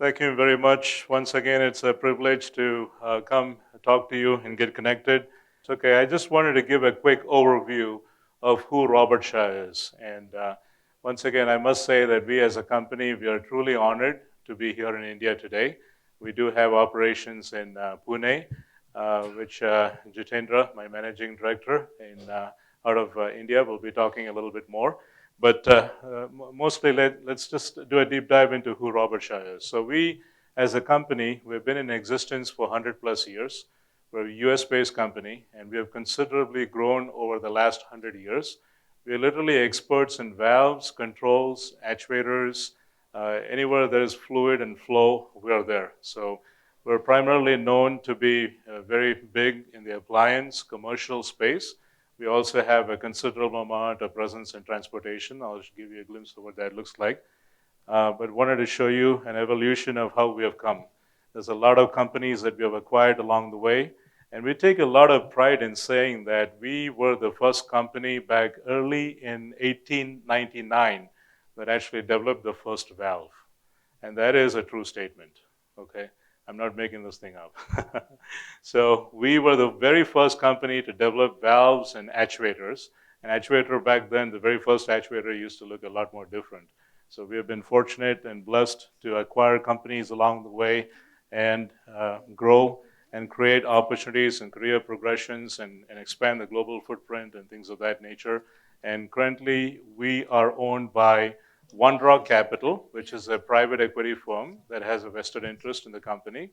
Thank you very much. Once again, it's a privilege to come talk to you and get connected. It's okay. I just wanted to give a quick overview of who Robertshaw is. And once again, I must say that we as a company, we are truly honored to be here in India today. We do have operations in Pune, which Jitendra, my managing director out of India, will be talking a little bit more. But mostly, let's just do a deep dive into who Robertshaw is. So we, as a company, we've been in existence for 100 plus years. We're a US-based company, and we have considerably grown over the last 100 years. We're literally experts in valves, controls, actuators. Anywhere there is fluid and flow, we are there. So we're primarily known to be very big in the appliance commercial space. We also have a considerable amount of presence in transportation. I'll just give you a glimpse of what that looks like. But wanted to show you an evolution of how we have come. There's a lot of companies that we have acquired along the way, and we take a lot of pride in saying that we were the first company back early in 1899 that actually developed the first valve. And that is a true statement, okay? I'm not making this thing up. So we were the very first company to develop valves and actuators. An actuator back then, the very first actuator used to look a lot more different. So we have been fortunate and blessed to acquire companies along the way and grow and create opportunities and career progressions and expand the global footprint and things of that nature. And currently, we are owned by One Rock Capital, which is a private equity firm that has a vested interest in the company.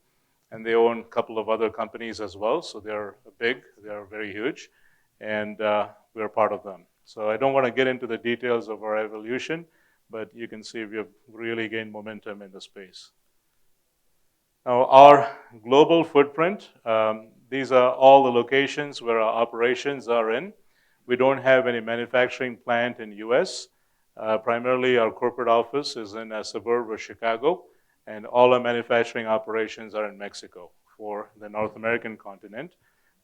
And they own a couple of other companies as well. So they're big, they're very huge, and we're part of them. So I don't want to get into the details of our evolution, but you can see we have really gained momentum in the space. Now, our global footprint, these are all the locations where our operations are in. We don't have any manufacturing plant in US. Primarily, our corporate office is in a suburb of Chicago, and all our manufacturing operations are in Mexico for the North American continent.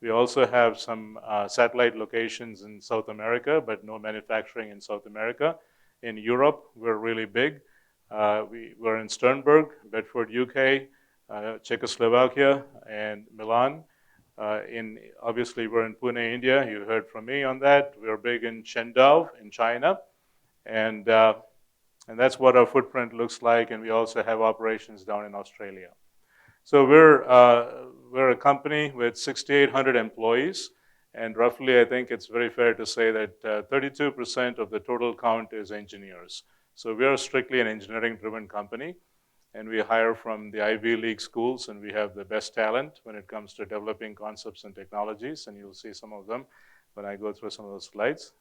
We also have some satellite locations in South America, but no manufacturing in South America. In Europe, we're really big. We're in Sternberg, Bedford, UK, Czechoslovakia, and Milan. Obviously, we're in Pune, India. You heard from me on that. We're big in Shenzhen in China. And that's what our footprint looks like. And we also have operations down in Australia. So we're a company with 6,800 employees. And roughly, I think it's very fair to say that 32% of the total count is engineers. So we are strictly an engineering-driven company. And we hire from the Ivy League schools, and we have the best talent when it comes to developing concepts and technologies. And you'll see some of them when I go through some of those slides.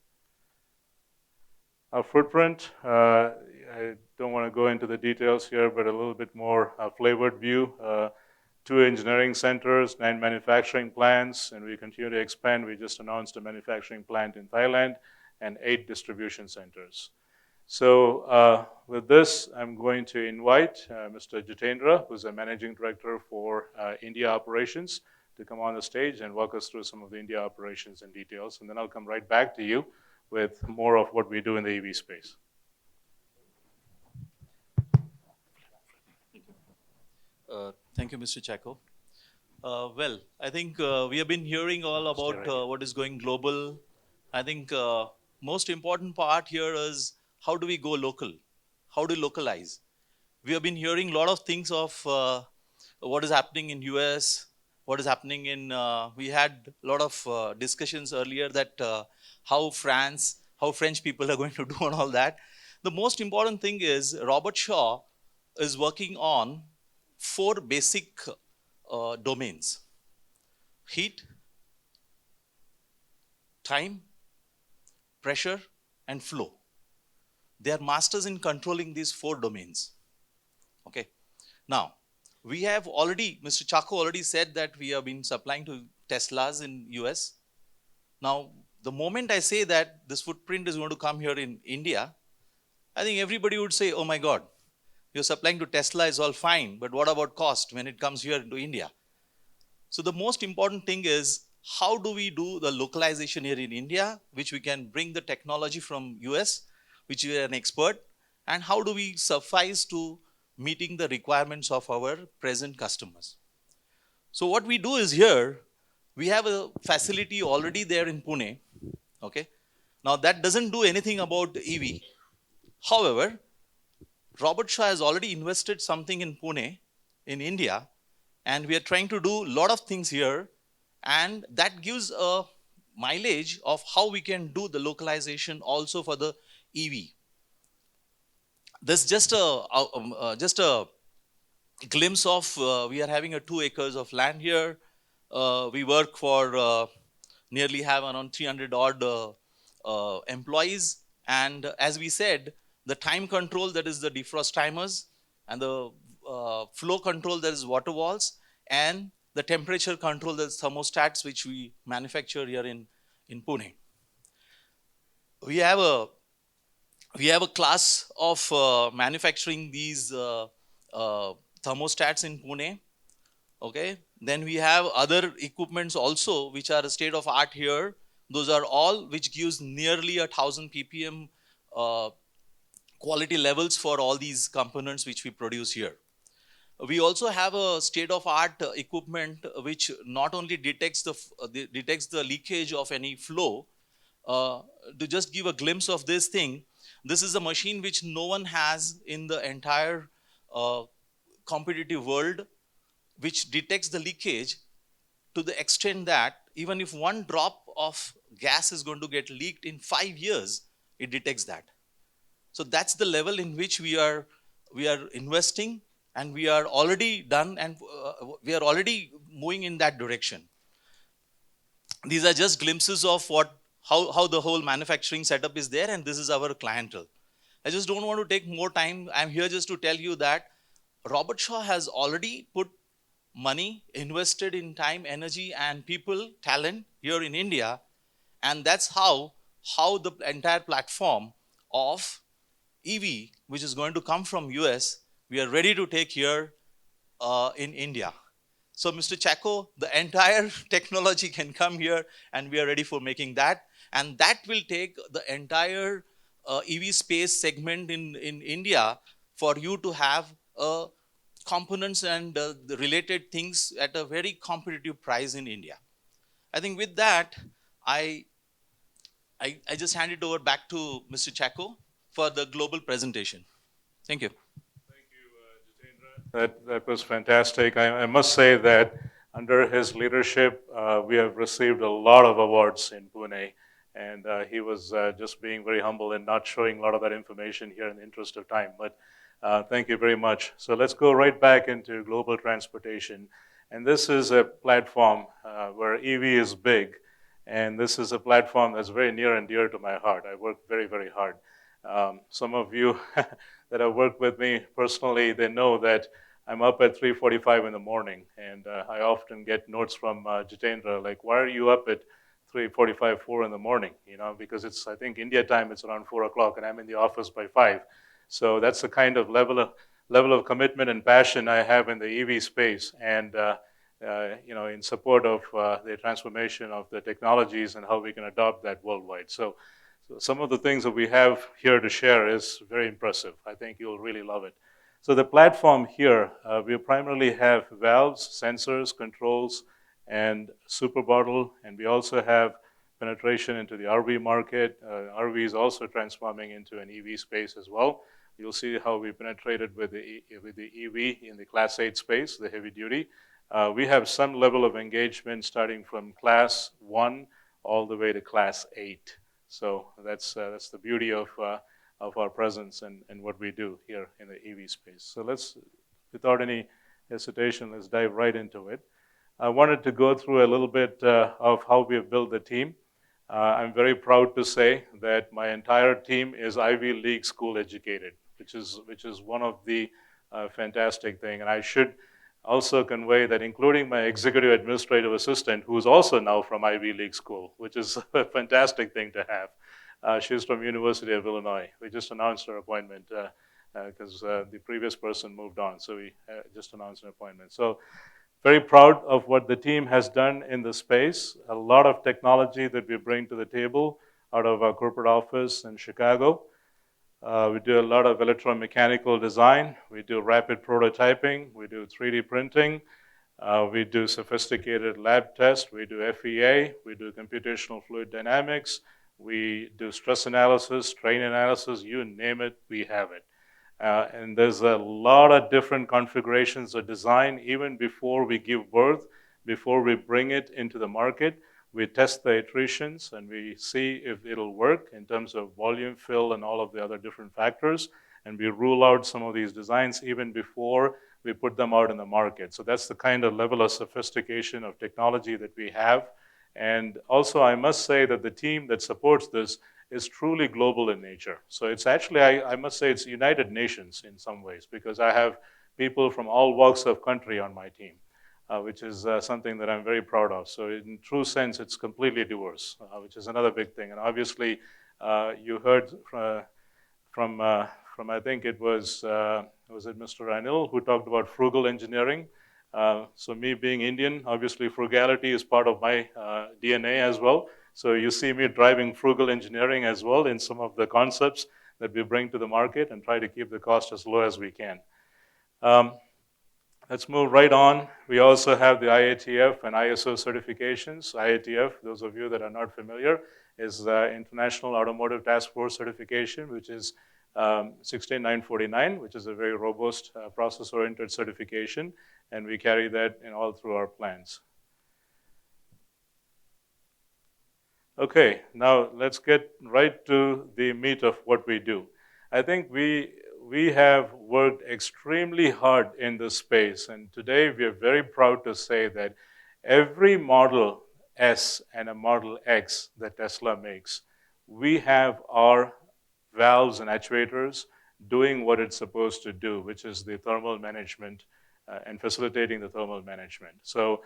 Our footprint, I don't want to go into the details here, but a little bit more flavored view. 2 engineering centers, 9 manufacturing plants, and we continue to expand. We just announced a manufacturing plant in Thailand and 8 distribution centers. So with this, I'm going to invite Mr. Jitendra, who's a managing director for India operations, to come on the stage and walk us through some of the India operations in details. And then I'll come right back to you with more of what we do in the EV space. Thank you, Mr. Chacko. Well, I think we have been hearing all about what is going global. I think most important part here is how do we go local? How do we localize? We have been hearing a lot of things of what is happening in US, what is happening in, we had a lot of discussions earlier that how French people are going to do and all that. The most important thing is Robertshaw is working on 4 basic domains: heat, time, pressure, and flow. They are masters in controlling these 4 domains. Okay. Now, we have already, Mr. Chacko already said that we have been supplying to Teslas in US. Now, the moment I say that this footprint is going to come here in India, I think everybody would say, oh my God, you're supplying to Tesla is all fine, but what about cost when it comes here into India? So the most important thing is, how do we do the localization here in India, which we can bring the technology from US, which we are an expert, and how do we suffice to meeting the requirements of our present customers. So what we do is here, we have a facility already there in Pune. Okay. Now that doesn't do anything about EV. However, Robertshaw has already invested something in Pune, in India, and we are trying to do a lot of things here, and that gives a mileage of how we can do the localization also for the EV. There's just a glimpse of we are having a 2 acres of land here. We work for nearly have around 300 odd employees, and as we said, the time control, that is the defrost timers, and the flow control, that is water walls, and the temperature control, that is thermostats, which we manufacture here in Pune. We have a we have a class of manufacturing these thermostats in Pune. Okay, then we have other equipments also which are state of art here. Those are all which gives nearly 1000 ppm uh, quality levels for all these components which we produce here. We also have a state of art equipment which not only detects detects the leakage of any flow. uh, to just give a glimpse of this thing, this is a machine which no one has in the entire uh, competitive world, which detects the leakage to the extent that even if one drop of gas is going to get leaked in 5 years, it detects that. So that's the level in which we are investing, and we are already done, and we are already moving in that direction. These are just glimpses of how the whole manufacturing setup is there, and this is our clientele. I just don't want to take more time. I'm here just to tell you that Robertshaw has already put money, invested in time, energy, and people, talent here in India, and that's how the entire platform of EV, which is going to come from US, we are ready to take here in India. So, Mr. Chacko, the entire technology can come here, and we are ready for making that. And that will take the entire EV space segment in India for you to have components and the related things at a very competitive price in India. I think with that, I, I just hand it over back to Mr. Chacko for the global presentation. Thank you. Thank you, Jitendra. That was fantastic. I must say that under his leadership, we have received a lot of awards in Pune, and he was just being very humble and not showing a lot of that information here in the interest of time. But thank you very much. So let's go right back into global transportation. And this is a platform where EV is big, and this is a platform that's very near and dear to my heart. I work very, very hard. Some of you that have worked with me personally, they know that I'm up at 3:45 in the morning, and I often get notes from Jitendra like, "Why are you up at 3:45, 4 in the morning?" You know, because it's, I think India time, it's around 4 o'clock, and I'm in the office by 5. So that's the kind of level of commitment and passion I have in the EV space, and you know, in support of the transformation of the technologies and how we can adopt that worldwide. So some of the things that we have here to share is very impressive. I think you'll really love it. So the platform here, we primarily have valves, sensors, controls, and super bottle, and we also have penetration into the RV market. RV is also transforming into an EV space as well. You'll see how we penetrated with the EV in the Class 8 space, the heavy duty. We have some level of engagement starting from Class 1 all the way to Class 8. So that's the beauty of our presence and what we do here in the EV space. So let's, without any hesitation, let's dive right into it. I wanted to go through a little bit of how we have built the team. I'm very proud to say that my entire team is Ivy League school educated, which is one of the fantastic thing. And I should also convey that, including my executive administrative assistant, who is also now from Ivy League school, which is a fantastic thing to have. She's from University of Illinois. We just announced her appointment because the previous person moved on, so we just announced an appointment. So very proud of what the team has done in the space. A lot of technology that we bring to the table out of our corporate office in Chicago. We do a lot of electromechanical design. We do rapid prototyping. We do 3D printing. We do sophisticated lab tests. We do FEA. We do computational fluid dynamics. We do stress analysis, strain analysis, you name it, we have it. And there's a lot of different configurations of design even before we give birth, before we bring it into the market. We test the iterations and we see if it'll work in terms of volume, fill, and all of the other different factors. And we rule out some of these designs even before we put them out in the market. So that's the kind of level of sophistication of technology that we have. And also, I must say that the team that supports this is truly global in nature. So it's actually, I must say, it's United Nations in some ways, because I have people from all walks of country on my team, which is something that I'm very proud of. So in true sense, it's completely diverse, which is another big thing. And obviously, you heard from I think it was it Mr. Anil who talked about frugal engineering. So me being Indian, obviously frugality is part of my DNA as well. So you see me driving frugal engineering as well in some of the concepts that we bring to the market and try to keep the cost as low as we can. Let's move right on. We also have the Ietf and Iso certifications. Ietf, those of you that are not familiar, is International Automotive Task Force certification, which is 16949, which is a very robust process-oriented certification, and we carry that in all through our plans. Okay, now let's get right to the meat of what we do. I think we have worked extremely hard in this space, and today we are very proud to say that every Model S and a Model X that Tesla makes, we have our valves and actuators doing what it's supposed to do, which is the thermal management and facilitating the thermal management. So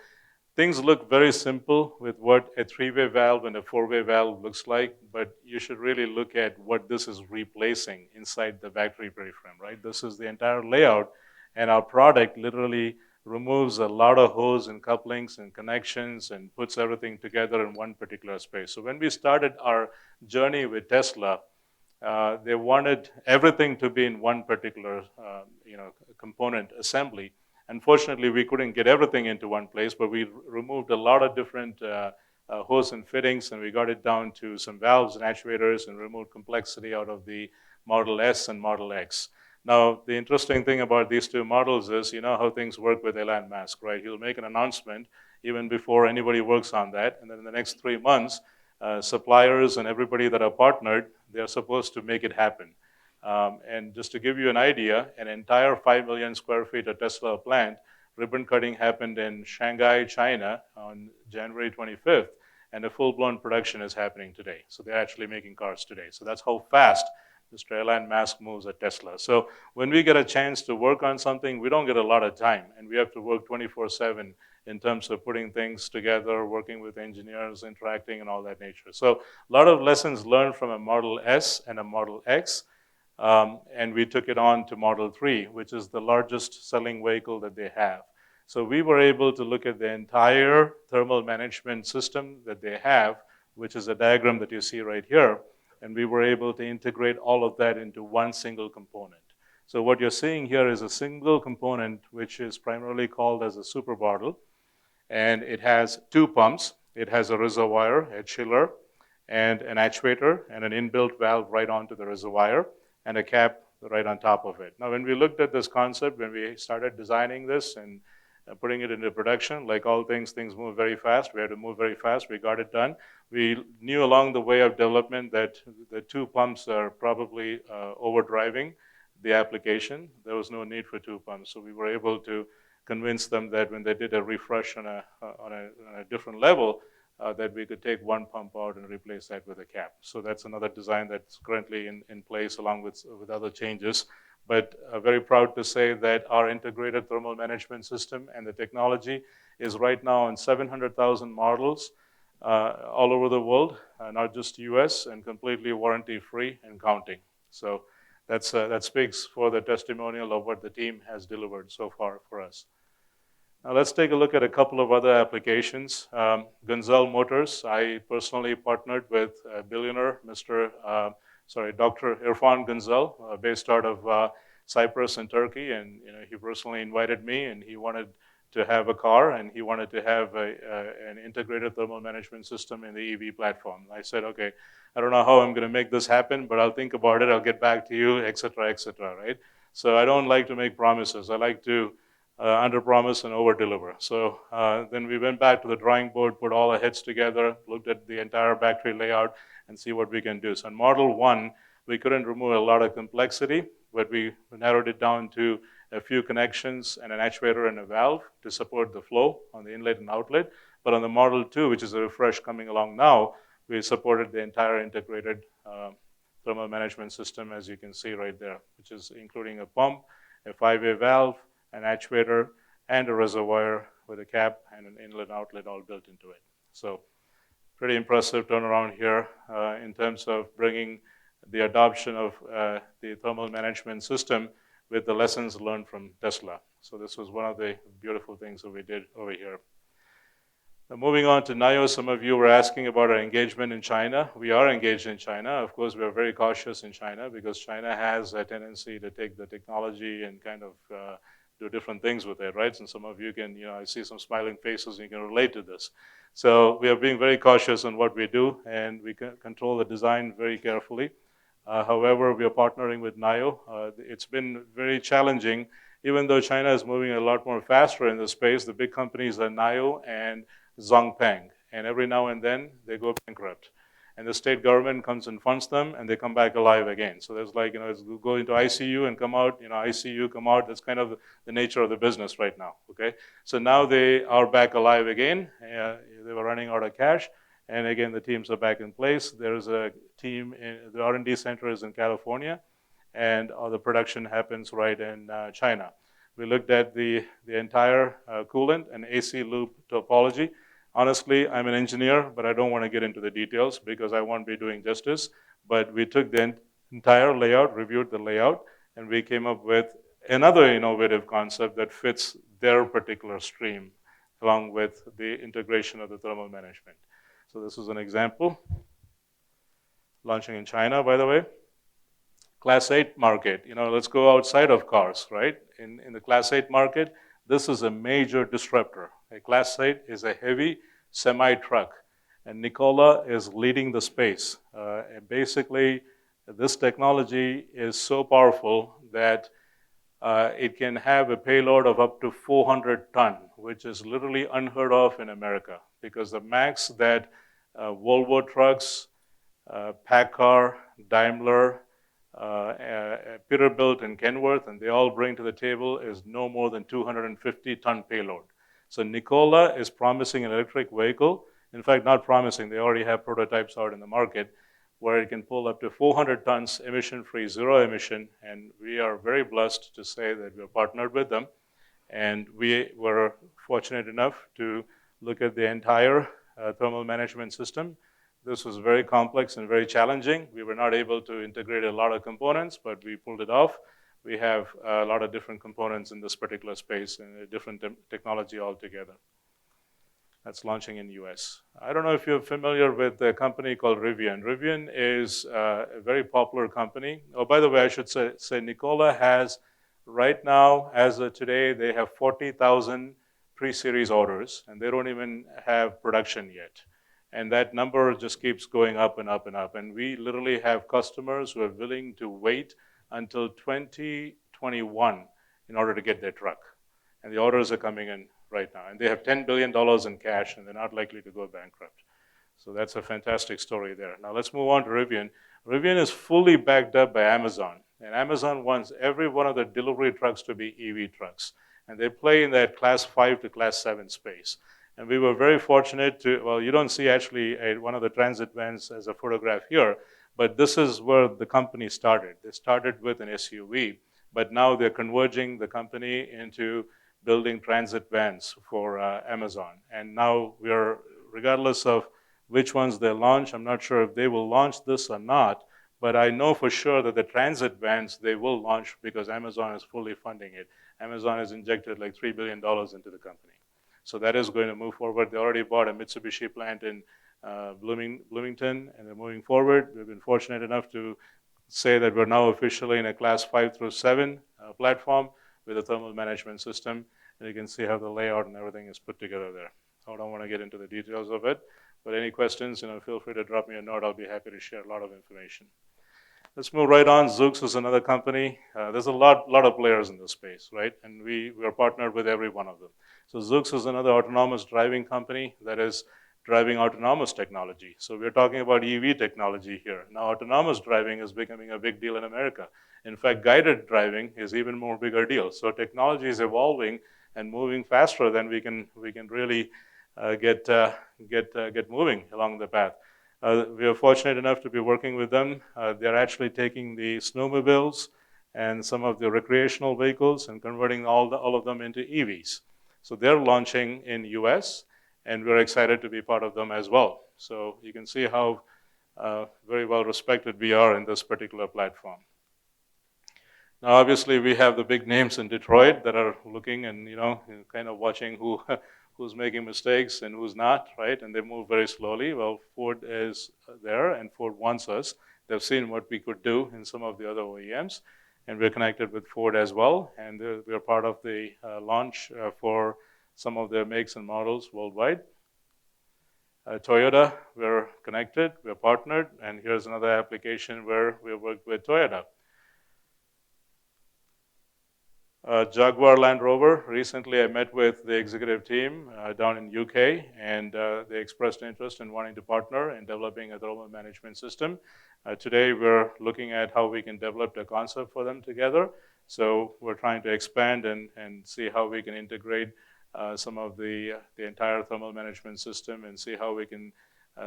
things look very simple with what a three-way valve and a four-way valve looks like, but you should really look at what this is replacing inside the battery peripherum, right? This is the entire layout, and our product literally removes a lot of hose and couplings and connections and puts everything together in one particular space. So when we started our journey with Tesla, they wanted everything to be in one particular component assembly. Unfortunately, we couldn't get everything into one place, but we removed a lot of different hose and fittings, and we got it down to some valves and actuators and removed complexity out of the Model S and Model X. Now, the interesting thing about these two models is, you know how things work with Elon Musk, right? He'll make an announcement even before anybody works on that, and then in the next 3 months, suppliers and everybody that are partnered, they're supposed to make it happen. And just to give you an idea, an entire 5 million square feet of Tesla plant, ribbon cutting happened in Shanghai, China on January 25th, and a full-blown production is happening today. So they're actually making cars today. So that's how fast Mr. Elon Musk moves at Tesla. So when we get a chance to work on something, we don't get a lot of time, and we have to work 24/7 in terms of putting things together, working with engineers, interacting, and all that nature. So a lot of lessons learned from a Model S and a Model X, and we took it on to Model 3, which is the largest selling vehicle that they have. So we were able to look at the entire thermal management system that they have, which is a diagram that you see right here, and we were able to integrate all of that into one single component. So what you're seeing here is a single component, which is primarily called as a super bottle, and it has 2 pumps. It has a reservoir, a chiller, and an actuator, and an inbuilt valve right onto the reservoir, and a cap right on top of it. Now, when we looked at this concept, when we started designing this and putting it into production, like all things move very fast. We had to move very fast. We got it done. We knew along the way of development that the 2 pumps are probably overdriving the application. There was no need for 2 pumps. So we were able to convince them that when they did a refresh on a different level, that we could take 1 pump out and replace that with a cap. So that's another design that's currently in place along with other changes. But very proud to say that our integrated thermal management system and the technology is right now in 700,000 models all over the world, not just US, and completely warranty-free and counting. So that speaks for the testimonial of what the team has delivered so far for us. Now let's take a look at a couple of other applications. Denzel Motors, I personally partnered with a billionaire, Mr. Dr. Irfan Gunzel, based out of Cyprus and Turkey, and he personally invited me, and he wanted to have a car, and he wanted to have an integrated thermal management system in the EV platform. I said, okay, I don't know how I'm going to make this happen, but I'll think about it. I'll get back to you, et cetera, right? So I don't like to make promises. I like to under-promise and over-deliver. So then we went back to the drawing board, put all our heads together, looked at the entire battery layout, and see what we can do. So in Model 1, we couldn't remove a lot of complexity, but we narrowed it down to a few connections and an actuator and a valve to support the flow on the inlet and outlet. But on the Model 2, which is a refresh coming along now, we supported the entire integrated thermal management system, as you can see right there, which is including a pump, a 5-way valve, an actuator, and a reservoir with a cap and an inlet and outlet all built into it. So pretty impressive turnaround here in terms of bringing the adoption of the thermal management system with the lessons learned from Tesla. So this was one of the beautiful things that we did over here. Now, moving on to NIO, some of you were asking about our engagement in China. We are engaged in China. Of course, we are very cautious in China because China has a tendency to take the technology and kind of do different things with it, right? And some of you can, I see some smiling faces and you can relate to this. So we are being very cautious on what we do, and we control the design very carefully. However, we are partnering with NIO. It's been very challenging. Even though China is moving a lot more faster in this space, the big companies are NIO and Zhongpeng, and every now and then they go bankrupt. And the state government comes and funds them, and they come back alive again. So there's like, it's go into ICU and come out, ICU, come out. That's kind of the nature of the business right now, okay? So now they are back alive again. They were running out of cash, and again, the teams are back in place. There's a team, the R&D center is in California, and all the production happens right in China. We looked at the entire coolant and AC loop topology. Honestly, I'm an engineer, but I don't want to get into the details because I won't be doing justice. But we took the entire layout, reviewed the layout, and we came up with another innovative concept that fits their particular stream, along with the integration of the thermal management. So this is an example. Launching in China, by the way. Class 8 market, let's go outside of cars, right? In the Class 8 market, this is a major disruptor. A Class 8 is a heavy semi-truck, and Nikola is leading the space. And basically, this technology is so powerful that it can have a payload of up to 400 ton, which is literally unheard of in America, because the max that Volvo trucks, PACCAR, Daimler, Peterbilt and Kenworth, and they all bring to the table is no more than 250 ton payload. So Nikola is promising an electric vehicle. In fact, not promising, they already have prototypes out in the market where it can pull up to 400 tons emission-free, zero emission, and we are very blessed to say that we're partnered with them. And we were fortunate enough to look at the entire thermal management system. This was very complex and very challenging. We were not able to integrate a lot of components, but we pulled it off. We have a lot of different components in this particular space and a different technology altogether. That's launching in the US. I don't know if you're familiar with a company called Rivian. Rivian is a very popular company. Oh, by the way, I should say Nikola has, right now, as of today, they have 40,000 pre-series orders, and they don't even have production yet. And that number just keeps going up and up and up. And we literally have customers who are willing to wait until 2021 in order to get their truck. And the orders are coming in right now. And they have $10 billion in cash, and they're not likely to go bankrupt. So that's a fantastic story there. Now let's move on to Rivian. Rivian is fully backed up by Amazon. And Amazon wants every one of their delivery trucks to be EV trucks. And they play in that class 5 to class 7 space. And we were very fortunate to, well, you don't see actually one of the transit vans as a photograph here, but this is where the company started. They started with an SUV, but now they're converging the company into building transit vans for Amazon. And now we're, regardless of which ones they launch, I'm not sure if they will launch this or not, but I know for sure that the transit vans, they will launch because Amazon is fully funding it. Amazon has injected like $3 billion into the company. So that is going to move forward. They already bought a Mitsubishi plant in Bloomington, and they're moving forward. We've been fortunate enough to say that we're now officially in a class 5 through 7 platform with a thermal management system. And you can see how the layout and everything is put together there. I don't want to get into the details of it, but any questions, feel free to drop me a note. I'll be happy to share a lot of information. Let's move right on. Zoox is another company. There's a lot of players in this space, right? And we are partnered with every one of them. So Zoox is another autonomous driving company that is driving autonomous technology. So we're talking about EV technology here. Now, autonomous driving is becoming a big deal in America. In fact, guided driving is even more bigger deal. So technology is evolving and moving faster than we can really get moving along the path. We are fortunate enough to be working with them. They're actually taking the snowmobiles and some of the recreational vehicles and converting all of them into EVs. So they're launching in US, and we're excited to be part of them as well. So you can see how very well respected we are in this particular platform. Now, obviously, we have the big names in Detroit that are looking and kind of watching who's making mistakes and who's not, right? And they move very slowly. Well, Ford is there, and Ford wants us. They've seen what we could do in some of the other OEMs, and we're connected with Ford as well. And we're part of the launch for some of their makes and models worldwide. Toyota, we're connected, we're partnered, and here's another application where we worked with Toyota. Jaguar Land Rover, recently I met with the executive team down in UK, and they expressed interest in wanting to partner in developing a thermal management system. Today we're looking at how we can develop a concept for them together. So we're trying to expand and see how we can integrate some of the entire thermal management system and see how we can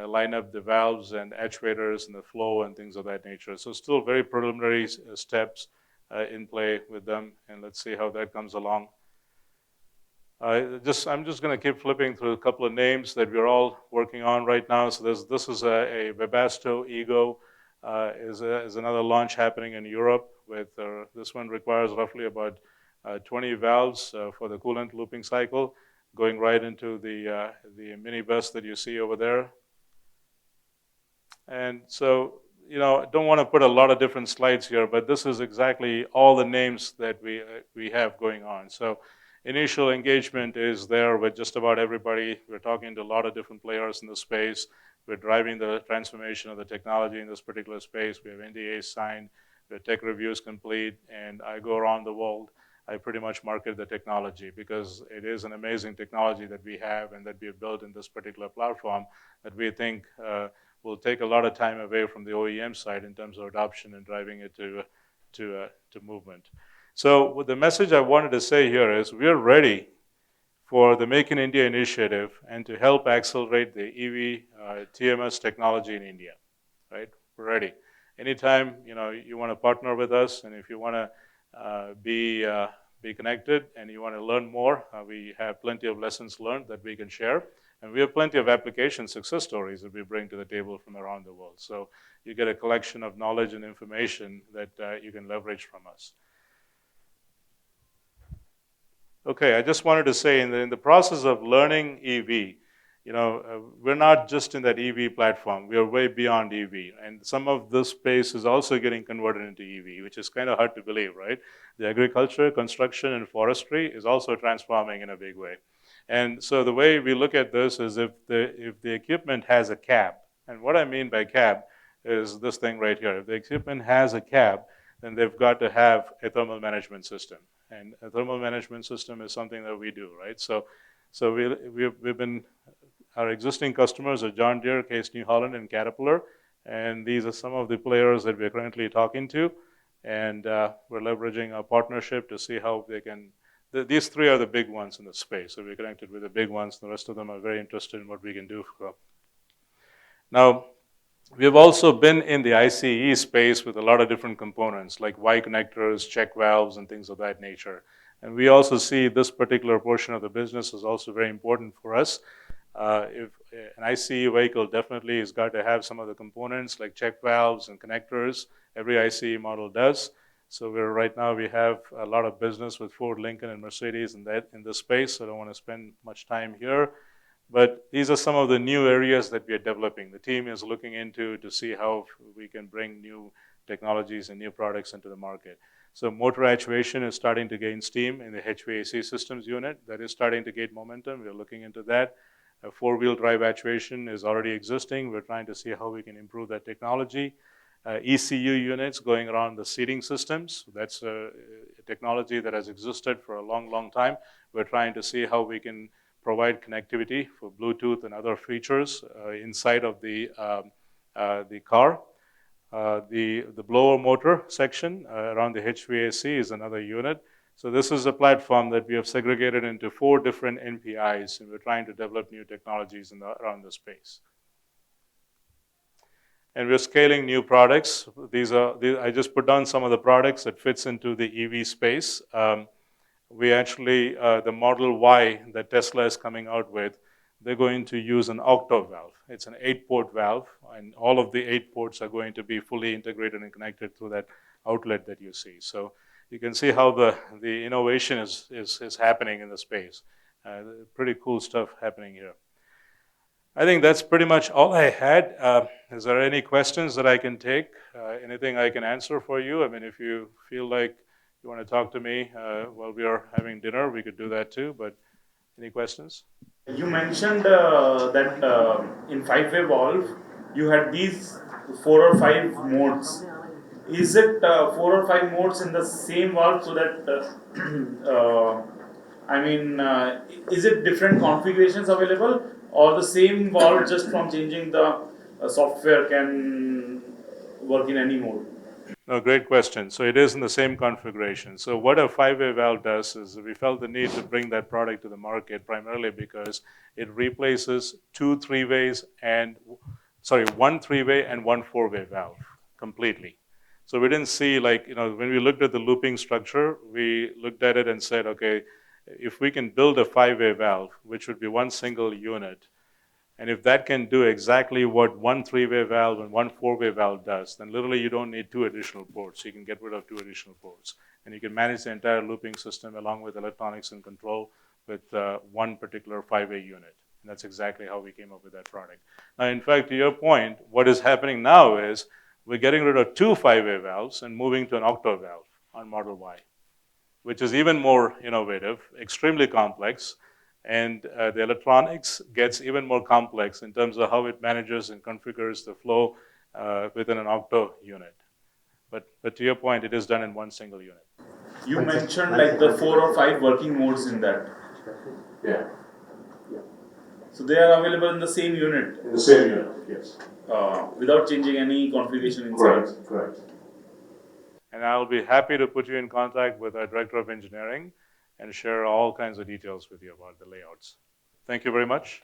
line up the valves and actuators and the flow and things of that nature. So still very preliminary steps in play with them, and let's see how that comes along. I'm just going to keep flipping through a couple of names that we're all working on right now. So this is a Webasto Ego is another launch happening in Europe. With this one requires roughly about 20 valves for the coolant looping cycle, going right into the minibus that you see over there. And so, I don't want to put a lot of different slides here, but this is exactly all the names that we have going on. So initial engagement is there with just about everybody. We're talking to a lot of different players in the space. We're driving the transformation of the technology in this particular space. We have NDAs signed, we have tech reviews complete, and I go around the world. I pretty much market the technology because it is an amazing technology that we have and that we have built in this particular platform that we think will take a lot of time away from the OEM side in terms of adoption and driving it to movement. So the message I wanted to say here is we're ready for the Make in India initiative and to help accelerate the EV TMS technology in India, right? We're ready. Anytime you want to partner with us, and if you want to be connected and you want to learn more, we have plenty of lessons learned that we can share. And we have plenty of application success stories that we bring to the table from around the world. So you get a collection of knowledge and information that you can leverage from us. Okay, I just wanted to say in the process of learning EV, we're not just in that EV platform. We are way beyond EV. And some of this space is also getting converted into EV, which is kind of hard to believe, right? The agriculture, construction, and forestry is also transforming in a big way. And so the way we look at this is if the equipment has a cab, and what I mean by cab is this thing right here. If the equipment has a cab, then they've got to have a thermal management system. And a thermal management system is something that we do, right? So we've been, our existing customers are John Deere, Case New Holland, and Caterpillar. And these are some of the players that we're currently talking to. And we're leveraging a partnership to see how they can. These three are the big ones in the space. So we're connected with the big ones. The rest of them are very interested in what we can do for them. Now, we have also been in the ICE space with a lot of different components, like Y connectors, check valves, and things of that nature. And we also see this particular portion of the business is also very important for us. If an ICE vehicle definitely has got to have some of the components like check valves and connectors. Every ICE model does. So right now we have a lot of business with Ford, Lincoln, and Mercedes in this space. So I don't want to spend much time here. But these are some of the new areas that we are developing. The team is looking into to see how we can bring new technologies and new products into the market. So motor actuation is starting to gain steam in the HVAC systems unit. That is starting to gain momentum. We're looking into that. Four-wheel drive actuation is already existing. We're trying to see how we can improve that technology. ECU units going around the seating systems. That's a technology that has existed for a long, long time. We're trying to see how we can provide connectivity for Bluetooth and other features inside of the car. The blower motor section around the HVAC is another unit. So this is a platform that we have segregated into 4 different NPIs, and we're trying to develop new technologies around the space. And we're scaling new products. I just put down some of the products that fits into the EV space. We actually, the Model Y that Tesla is coming out with, they're going to use an octo valve. It's an 8-port valve, and all of the 8 ports are going to be fully integrated and connected through that outlet that you see. So you can see how the innovation is happening in the space. Pretty cool stuff happening here. I think that's pretty much all I had. Is there any questions that I can take? Anything I can answer for you? I mean, if you feel like you want to talk to me while we are having dinner, we could do that too, but any questions? You mentioned that in five-way valve, you had these 4 or 5 modes. Is it 4 or 5 modes in the same valve so that, is it different configurations available or the same valve just from changing the software can work in any mode? No, great question. So it is in the same configuration. So what a 5-way valve does is we felt the need to bring that product to the market primarily because it replaces 2 3-ways and, one 3-way and 1 4-way valve completely. So we didn't see when we looked at the looping structure, we looked at it and said, okay, if we can build a 5-way valve, which would be one single unit, and if that can do exactly what 1 3-way valve and 1 4-way valve does, then literally you don't need 2 additional ports. You can get rid of 2 additional ports. And you can manage the entire looping system along with electronics and control with one particular 5-way unit. And that's exactly how we came up with that product. Now, in fact, to your point, what is happening now is we're getting rid of 2 5-way valves and moving to an octo valve on Model Y, which is even more innovative, extremely complex. And the electronics gets even more complex in terms of how it manages and configures the flow within an octo unit. But to your point, it is done in one single unit. You mentioned like the 4 or 5 working modes in that. Yeah. So they are available in the same unit? In the same unit, yes. Without changing any configuration inside? Correct. And I'll be happy to put you in contact with our Director of Engineering and share all kinds of details with you about the layouts. Thank you very much.